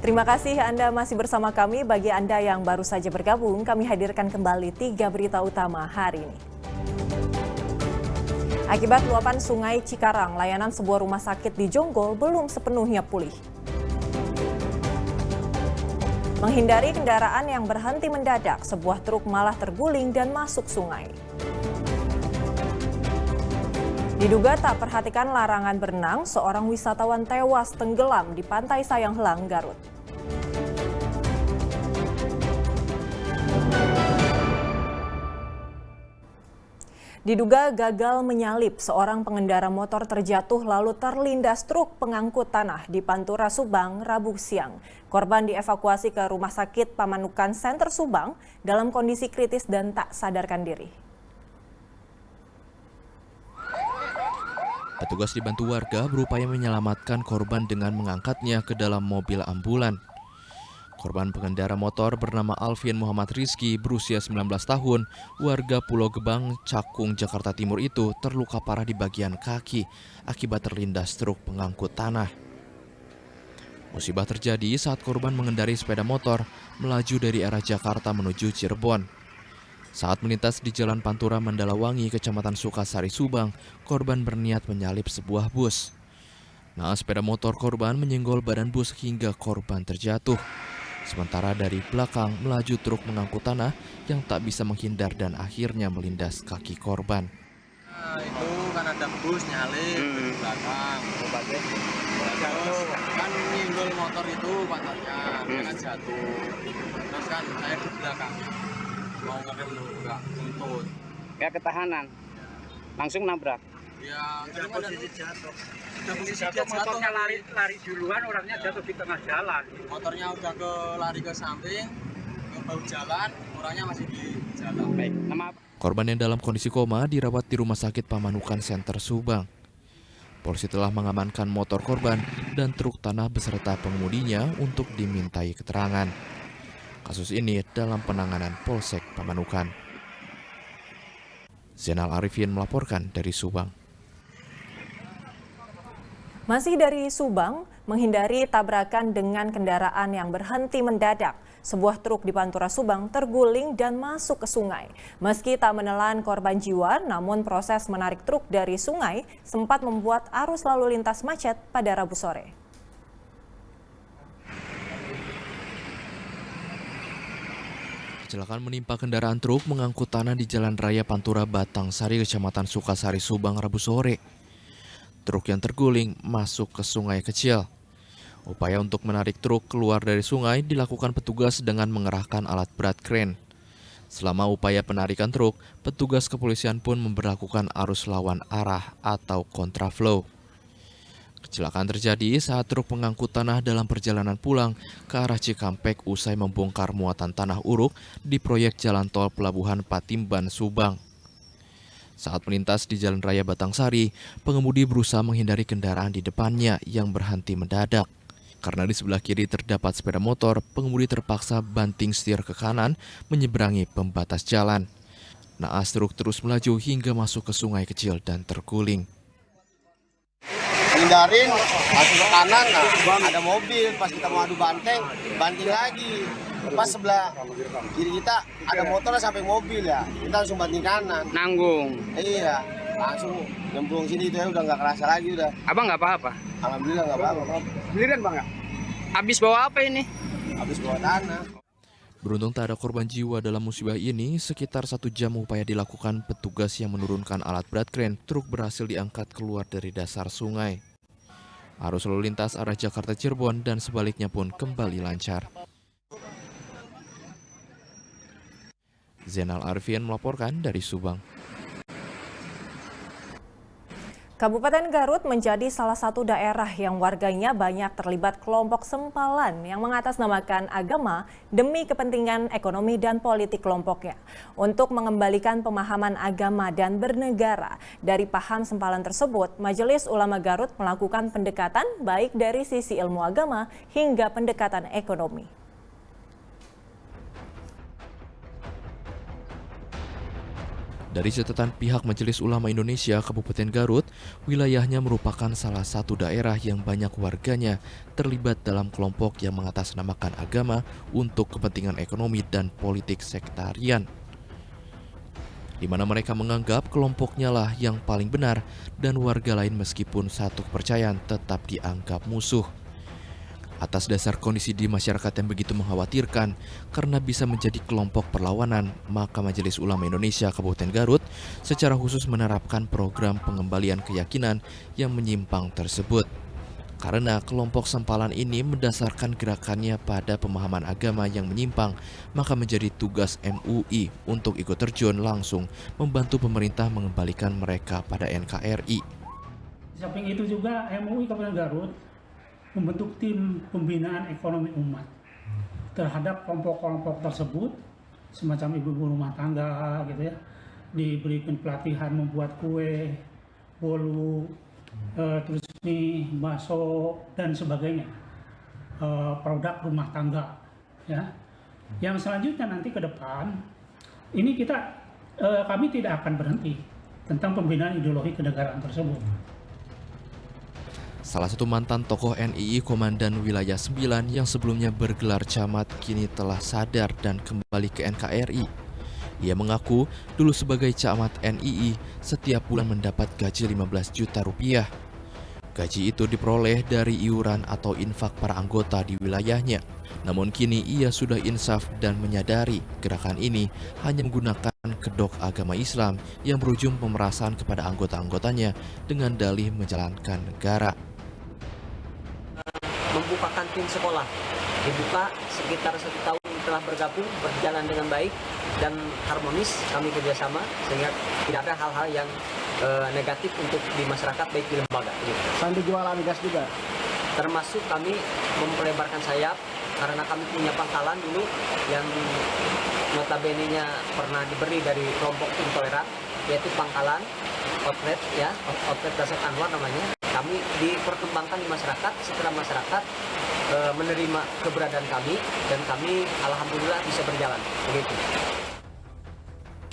Terima kasih Anda masih bersama kami. Bagi Anda yang baru saja bergabung, kami hadirkan kembali 3 berita utama hari ini. Akibat luapan Sungai Cikarang, layanan sebuah rumah sakit di Jonggol belum sepenuhnya pulih. Menghindari kendaraan yang berhenti mendadak, sebuah truk malah terguling dan masuk sungai. Diduga tak perhatikan larangan berenang, seorang wisatawan tewas tenggelam di Pantai Sayanghelang, Garut. Diduga gagal menyalip, seorang pengendara motor terjatuh lalu terlindas truk pengangkut tanah di Pantura, Subang, Rabu siang. Korban dievakuasi ke Rumah Sakit Pamanukan Center Subang dalam kondisi kritis dan tak sadarkan diri. Petugas dibantu warga berupaya menyelamatkan korban dengan mengangkatnya ke dalam mobil ambulan. Korban pengendara motor bernama Alfian Muhammad Rizky berusia 19 tahun, warga Pulau Gebang, Cakung, Jakarta Timur itu terluka parah di bagian kaki akibat terlindas truk pengangkut tanah. Musibah terjadi saat korban mengendarai sepeda motor melaju dari arah Jakarta menuju Cirebon. Saat melintas di Jalan Pantura Mandalawangi, Kecamatan Sukasari, Subang, korban berniat menyalip sebuah bus. Naas sepeda motor korban menyenggol badan bus hingga korban terjatuh. Sementara dari belakang melaju truk mengangkut tanah yang tak bisa menghindar dan akhirnya melindas kaki korban. Nah, itu kan ada bus nyalip di belakang. Jatuh, kan nyenggol motor itu pantatnya, dia kan jatuh. Terus kan saya di belakang, mau ngerem nggak tuntut. Kayak ketahanan, langsung nabrak. Ya, Udah posisi jatuh. jatuh, Motornya lari duluan, orangnya jatuh di tengah jalan. Motornya udah lari ke samping, ke bahu jalan, orangnya masih di jalan. Baik, nama apa? Korban yang dalam kondisi koma dirawat di Rumah Sakit Pamanukan Center Subang. Polisi telah mengamankan motor korban dan truk tanah beserta pengemudinya untuk dimintai keterangan. Kasus ini dalam penanganan Polsek Pamanukan. Zainal Arifin melaporkan dari Subang. Masih dari Subang, menghindari tabrakan dengan kendaraan yang berhenti mendadak. Sebuah truk di Pantura, Subang terguling dan masuk ke sungai. Meski tak menelan korban jiwa, namun proses menarik truk dari sungai sempat membuat arus lalu lintas macet pada Rabu sore. Kecelakaan menimpa kendaraan truk mengangkut tanah di Jalan Raya Pantura Batang Sari, Kecamatan Sukasari, Subang, Rabu sore. Truk yang terguling masuk ke sungai kecil. Upaya untuk menarik truk keluar dari sungai dilakukan petugas dengan mengerahkan alat berat kren. Selama upaya penarikan truk, petugas kepolisian pun memberlakukan arus lawan arah atau kontraflow. Kecelakaan terjadi saat truk pengangkut tanah dalam perjalanan pulang ke arah Cikampek usai membongkar muatan tanah uruk di proyek jalan tol Pelabuhan Patimban, Subang. Saat melintas di Jalan Raya Batangsari, pengemudi berusaha menghindari kendaraan di depannya yang berhenti mendadak. Karena di sebelah kiri terdapat sepeda motor, pengemudi terpaksa banting setir ke kanan menyeberangi pembatas jalan. Naas truk terus melaju hingga masuk ke sungai kecil dan terguling. Hindarin, masuk ke kanan, nah, ada mobil, pas kita mau adu banting lagi. Pas sebelah kiri kita ada motor sampai mobil ya, kita langsung banting kanan. Nanggung. Iya, langsung nyemplung sini itu ya udah nggak kerasa lagi udah. Abang nggak apa-apa? Alhamdulillah nggak apa-apa. Sendirian bang ya? Habis bawa apa ini? Habis bawa tanah. Beruntung tak ada korban jiwa dalam musibah ini, sekitar 1 jam upaya dilakukan petugas yang menurunkan alat berat kren, truk berhasil diangkat keluar dari dasar sungai. Arus lalu lintas arah Jakarta Cirebon dan sebaliknya pun kembali lancar. Zainal Arifin melaporkan dari Subang. Kabupaten Garut menjadi salah satu daerah yang warganya banyak terlibat kelompok sempalan yang mengatasnamakan agama demi kepentingan ekonomi dan politik kelompoknya. Untuk mengembalikan pemahaman agama dan bernegara dari paham sempalan tersebut, Majelis Ulama Garut melakukan pendekatan baik dari sisi ilmu agama hingga pendekatan ekonomi. Dari catatan pihak Majelis Ulama Indonesia Kabupaten Garut, wilayahnya merupakan salah satu daerah yang banyak warganya terlibat dalam kelompok yang mengatasnamakan agama untuk kepentingan ekonomi dan politik sektarian, di mana mereka menganggap kelompoknya lah yang paling benar dan warga lain meskipun satu kepercayaan tetap dianggap musuh. Atas dasar kondisi di masyarakat yang begitu mengkhawatirkan karena bisa menjadi kelompok perlawanan, maka Majelis Ulama Indonesia Kabupaten Garut secara khusus menerapkan program pengembalian keyakinan yang menyimpang tersebut. Karena kelompok sempalan ini mendasarkan gerakannya pada pemahaman agama yang menyimpang, maka menjadi tugas MUI untuk ikut terjun langsung membantu pemerintah mengembalikan mereka pada NKRI. Di samping itu juga MUI Kabupaten Garut membentuk tim pembinaan ekonomi umat terhadap kelompok-kelompok tersebut, semacam ibu-ibu rumah tangga gitu ya, diberikan pelatihan membuat kue, bolu, terus mie, bakso dan sebagainya, produk rumah tangga ya. Yang selanjutnya nanti ke depan ini kami tidak akan berhenti tentang pembinaan ideologi kenegaraan tersebut. Salah satu mantan tokoh NII Komandan Wilayah 9 yang sebelumnya bergelar camat kini telah sadar dan kembali ke NKRI. Ia mengaku dulu sebagai camat NII setiap bulan mendapat gaji 15 juta rupiah. Gaji itu diperoleh dari iuran atau infak para anggota di wilayahnya. Namun kini ia sudah insaf dan menyadari gerakan ini hanya menggunakan kedok agama Islam yang berujung pemerasan kepada anggota-anggotanya dengan dalih menjalankan negara. Membuka kantin sekolah, dibuka sekitar 1 tahun telah bergabung, berjalan dengan baik dan harmonis kami kerjasama sehingga tidak ada hal-hal yang negatif untuk di masyarakat baik di lembaga. Sambil jualan gas juga. Termasuk kami memperlebarkan sayap karena kami punya pangkalan dulu yang notabene-nya pernah diberi dari kelompok intoleran, yaitu pangkalan outlet ya, outlet Dasar Anwar namanya. Kami diperkembangkan di masyarakat setelah masyarakat menerima keberadaan kami dan kami alhamdulillah bisa berjalan begitu.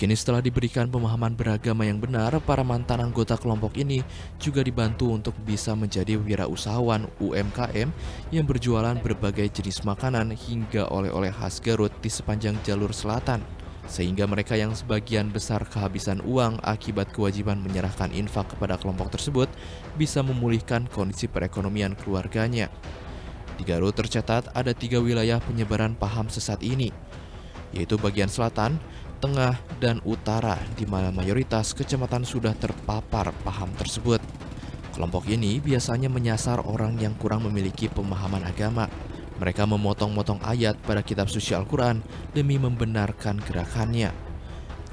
Kini setelah diberikan pemahaman beragama yang benar, para mantan anggota kelompok ini juga dibantu untuk bisa menjadi wirausahawan UMKM yang berjualan berbagai jenis makanan hingga oleh-oleh khas Garut di sepanjang jalur selatan. Sehingga mereka yang sebagian besar kehabisan uang akibat kewajiban menyerahkan infak kepada kelompok tersebut bisa memulihkan kondisi perekonomian keluarganya. Di Garut tercatat ada 3 wilayah penyebaran paham sesat ini, yaitu bagian selatan, tengah, dan utara, di mana mayoritas kecamatan sudah terpapar paham tersebut. Kelompok ini biasanya menyasar orang yang kurang memiliki pemahaman agama. Mereka memotong-motong ayat pada kitab suci Al-Quran demi membenarkan gerakannya,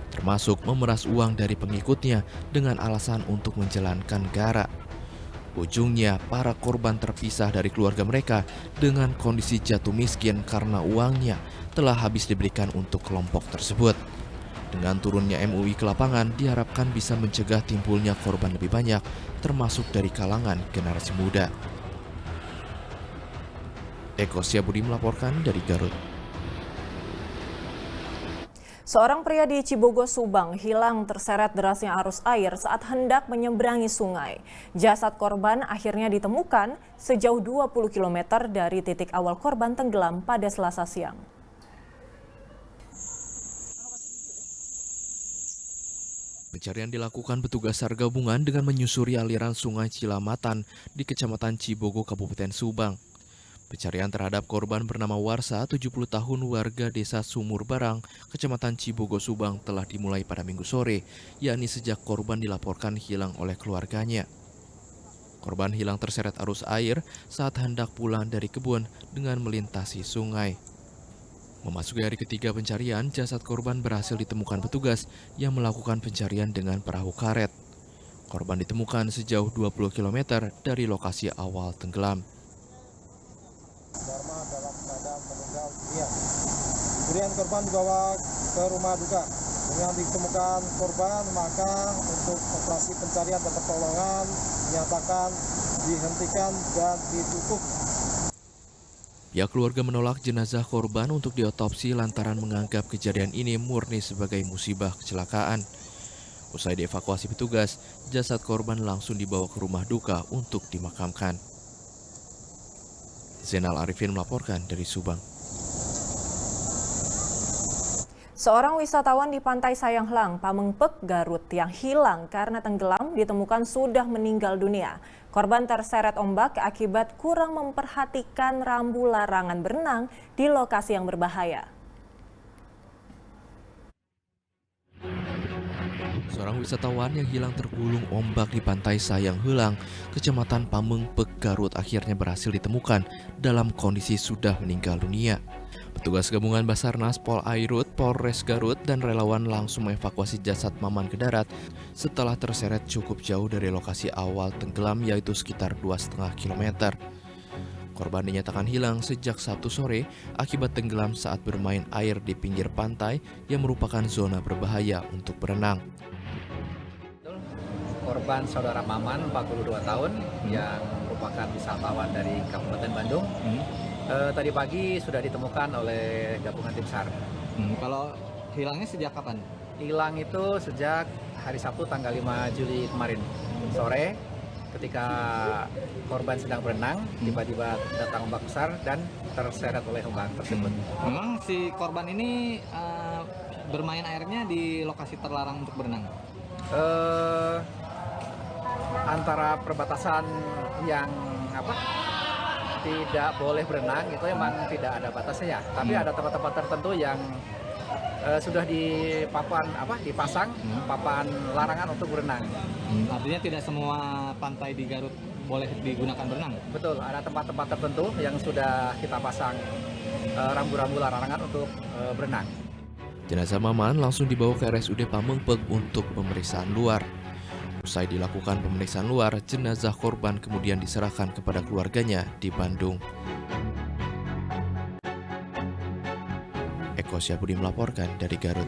termasuk memeras uang dari pengikutnya dengan alasan untuk menjalankan negara. Ujungnya, para korban terpisah dari keluarga mereka dengan kondisi jatuh miskin karena uangnya telah habis diberikan untuk kelompok tersebut. Dengan turunnya MUI ke lapangan, diharapkan bisa mencegah timbulnya korban lebih banyak, termasuk dari kalangan generasi muda. Eko Syabudi melaporkan dari Garut. Seorang pria di Cibogo, Subang hilang terseret derasnya arus air saat hendak menyeberangi sungai. Jasad korban akhirnya ditemukan sejauh 20 km dari titik awal korban tenggelam pada Selasa siang. Pencarian dilakukan petugas SAR gabungan dengan menyusuri aliran Sungai Cilamatan di Kecamatan Cibogo, Kabupaten Subang. Pencarian terhadap korban bernama Warsa, 70 tahun, warga desa Sumur Barang, Kecamatan Cibogo, Subang telah dimulai pada Minggu sore, yakni sejak korban dilaporkan hilang oleh keluarganya. Korban hilang terseret arus air saat hendak pulang dari kebun dengan melintasi sungai. Memasuki hari ketiga pencarian, jasad korban berhasil ditemukan petugas yang melakukan pencarian dengan perahu karet. Korban ditemukan sejauh 20 km dari lokasi awal tenggelam. Dharma dalam keadaan meninggal dunia. Kemudian korban dibawa ke rumah duka. Dengan ditemukan korban, maka untuk operasi pencarian dan pertolongan dinyatakan dihentikan dan ditutup. Pihak keluarga menolak jenazah korban untuk diotopsi lantaran menganggap kejadian ini murni sebagai musibah kecelakaan. Usai dievakuasi petugas, jasad korban langsung dibawa ke rumah duka untuk dimakamkan. Zainal Arifin melaporkan dari Subang. Seorang wisatawan di Pantai Sayang-Hlang, Pamengpek, Garut yang hilang karena tenggelam ditemukan sudah meninggal dunia. Korban terseret ombak akibat kurang memperhatikan rambu larangan berenang di lokasi yang berbahaya. Seorang wisatawan yang hilang tergulung ombak di Pantai Sayang-Hlang, Kecamatan Pamengpek, Garut akhirnya berhasil ditemukan dalam kondisi sudah meninggal dunia. Petugas gabungan Basarnas, Polairut, Polres Garut, dan relawan langsung mengevakuasi jasad Maman ke darat setelah terseret cukup jauh dari lokasi awal tenggelam, yaitu sekitar 2,5 km. Korban dinyatakan hilang sejak Sabtu sore akibat tenggelam saat bermain air di pinggir pantai yang merupakan zona berbahaya untuk berenang. Korban saudara Maman, 42 tahun, yang merupakan wisatawan dari Kabupaten Bandung. Tadi pagi sudah ditemukan oleh gabungan tim SAR. Kalau hilangnya sejak kapan? Hilang itu sejak hari Sabtu tanggal 5 Juli kemarin sore, ketika korban sedang berenang, tiba-tiba datang ombak besar dan terseret oleh ombak tersebut. Memang si korban ini bermain airnya di lokasi terlarang untuk berenang? Antara perbatasan yang tidak boleh berenang itu emang tidak ada batasnya ya, tapi ada tempat-tempat tertentu yang sudah dipasang papan larangan untuk berenang. Artinya tidak semua pantai di Garut boleh digunakan berenang? Betul, ada tempat-tempat tertentu yang sudah kita pasang rambu-rambu larangan untuk berenang. Jenazah Maman langsung dibawa ke RSUD Pamengpek untuk pemeriksaan luar. Usai dilakukan pemeriksaan luar, jenazah korban kemudian diserahkan kepada keluarganya di Bandung. Eko Syabudi melaporkan dari Garut.